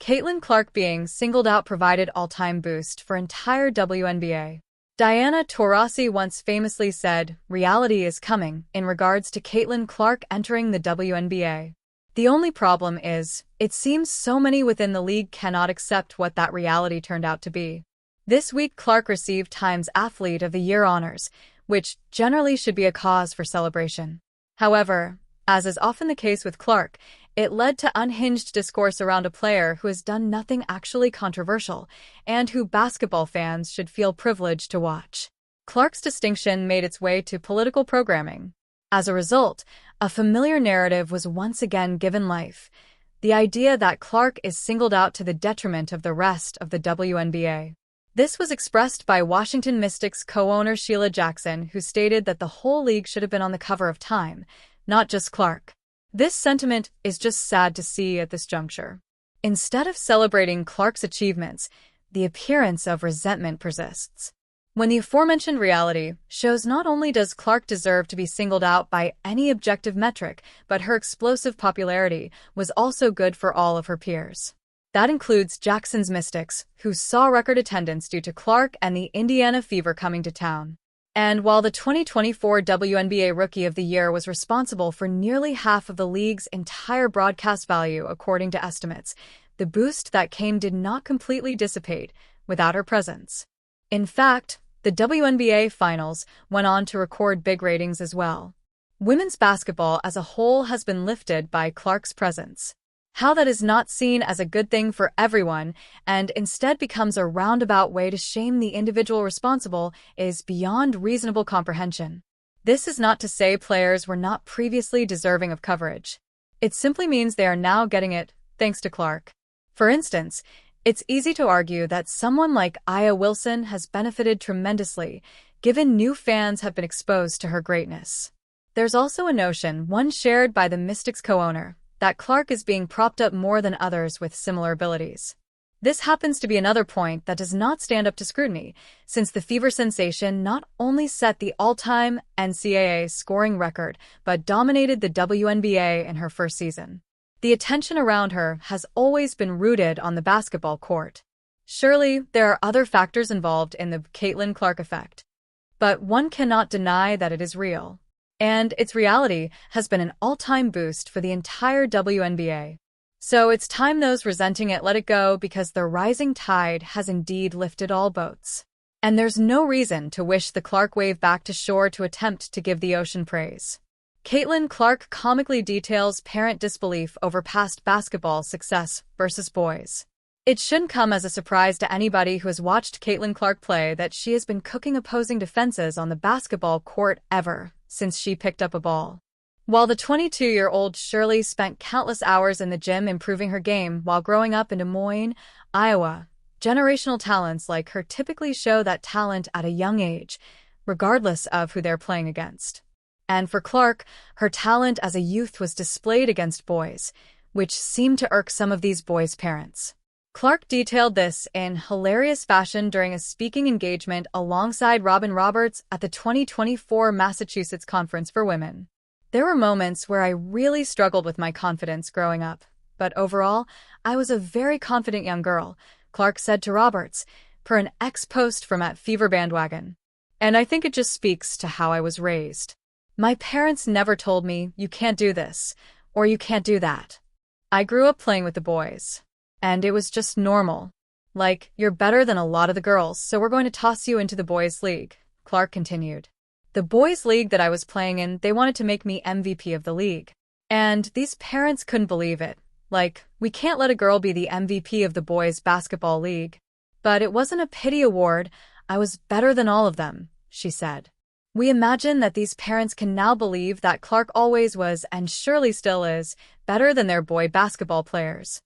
Caitlin Clark being singled out provided all-time boost for entire WNBA. Diana Taurasi once famously said, "Reality is coming," in regards to Caitlin Clark entering the WNBA. The only problem is, it seems so many within the league cannot accept what that reality turned out to be. This week Clark received Time's Athlete of the Year honors, which generally should be a cause for celebration. However, as is often the case with Clark, it led to unhinged discourse around a player who has done nothing actually controversial, and who basketball fans should feel privileged to watch. Clark's distinction made its way to political programming. As a result, a familiar narrative was once again given life: the idea that Clark is singled out to the detriment of the rest of the WNBA. This was expressed by Washington Mystics co-owner Sheila Jackson, who stated that the whole league should have been on the cover of Time, not just Clark. This sentiment is just sad to see at this juncture. Instead of celebrating Clark's achievements, the appearance of resentment persists. When the aforementioned reality shows not only does Clark deserve to be singled out by any objective metric, but her explosive popularity was also good for all of her peers. That includes Jackson's Mystics, who saw record attendance due to Clark and the Indiana Fever coming to town. And while the 2024 WNBA Rookie of the Year was responsible for nearly half of the league's entire broadcast value according to estimates, the boost that came did not completely dissipate without her presence. In fact, the WNBA Finals went on to record big ratings as well. Women's basketball as a whole has been lifted by Clark's presence. How that is not seen as a good thing for everyone and instead becomes a roundabout way to shame the individual responsible is beyond reasonable comprehension. This is not to say players were not previously deserving of coverage. It simply means they are now getting it, thanks to Clark. For instance, it's easy to argue that someone like Aya Wilson has benefited tremendously, given new fans have been exposed to her greatness. There's also a notion, one shared by the Mystics co-owner, that Clark is being propped up more than others with similar abilities. This happens to be another point that does not stand up to scrutiny, since the Fever sensation not only set the all-time NCAA scoring record, but dominated the WNBA in her first season. The attention around her has always been rooted on the basketball court. Surely, there are other factors involved in the Caitlin Clark effect. But one cannot deny that it is real. And its reality has been an all-time boost for the entire WNBA. So it's time those resenting it let it go, because the rising tide has indeed lifted all boats. And there's no reason to wish the Clark wave back to shore to attempt to give the ocean praise. Caitlin Clark comically details parent disbelief over past basketball success versus boys. It shouldn't come as a surprise to anybody who has watched Caitlin Clark play that she has been cooking opposing defenses on the basketball court ever since she picked up a ball. While the 22-year-old Shirley spent countless hours in the gym improving her game while growing up in Des Moines, Iowa, generational talents like her typically show that talent at a young age, regardless of who they're playing against. And for Clark, her talent as a youth was displayed against boys, which seemed to irk some of these boys' parents. Clark detailed this in hilarious fashion during a speaking engagement alongside Robin Roberts at the 2024 Massachusetts Conference for Women. There were moments where I really struggled with my confidence growing up, but overall, I was a very confident young girl, Clark said to Roberts, per an ex-post from @Fever Bandwagon. And I think it just speaks to how I was raised. My parents never told me, "You can't do this," or "You can't do that." I grew up playing with the boys. And it was just normal. Like, "You're better than a lot of the girls, so we're going to toss you into the boys' league," Clark continued. The boys' league that I was playing in, they wanted to make me MVP of the league. And these parents couldn't believe it. Like, "We can't let a girl be the MVP of the boys' basketball league." But it wasn't a pity award. I was better than all of them, she said. We imagine that these parents can now believe that Clark always was, and surely still is, better than their boy basketball players.